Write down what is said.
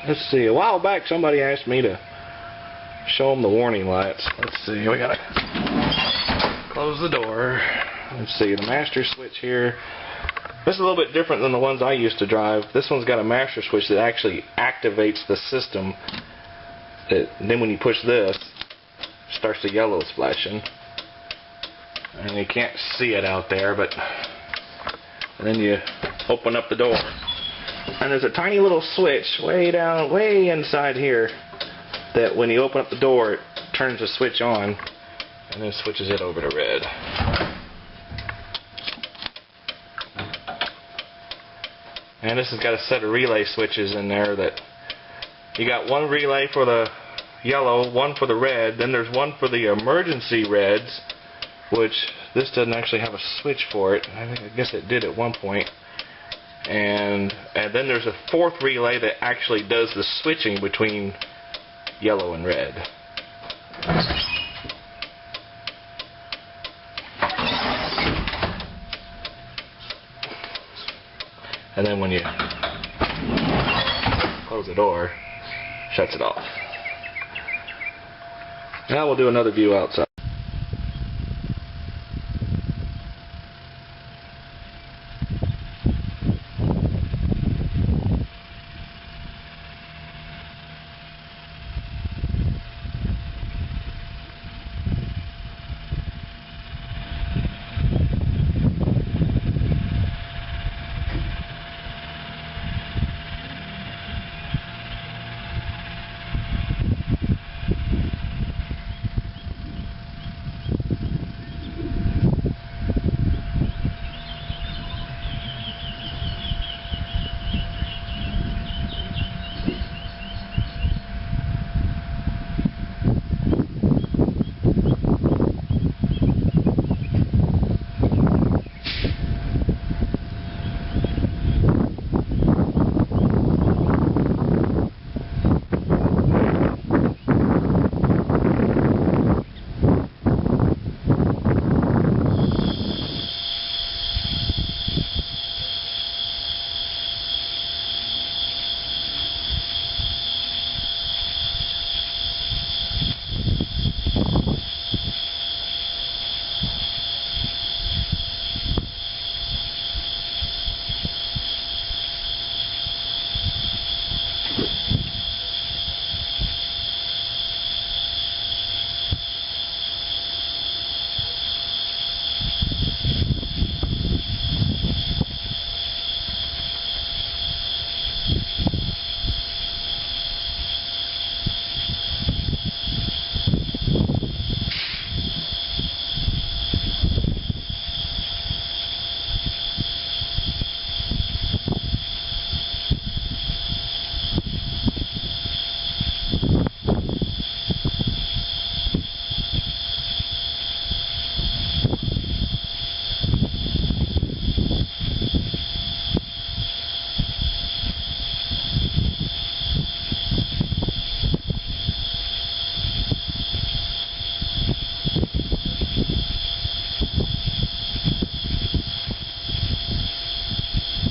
Let's see, a while back somebody asked me to show them the warning lights. Let's see, we gotta close the door. Let's see, the master switch here. This is a little bit different than the ones I used to drive. This one's got a master switch that actually activates the system. Then when you push this, it starts the yellow flashing. And you can't see it out there, but then you open up the door. And there's a tiny little switch way down, way inside here, that when you open up the door, it turns the switch on and then switches it over to red. And this has got a set of relay switches in there that you got one relay for the yellow, one for the red, then there's one for the emergency reds, which this doesn't actually have a switch for it. I guess it did at one point. And then there's a fourth relay that actually does the switching between yellow and red. And then when you close the door, shuts it off. Now we'll do another view outside.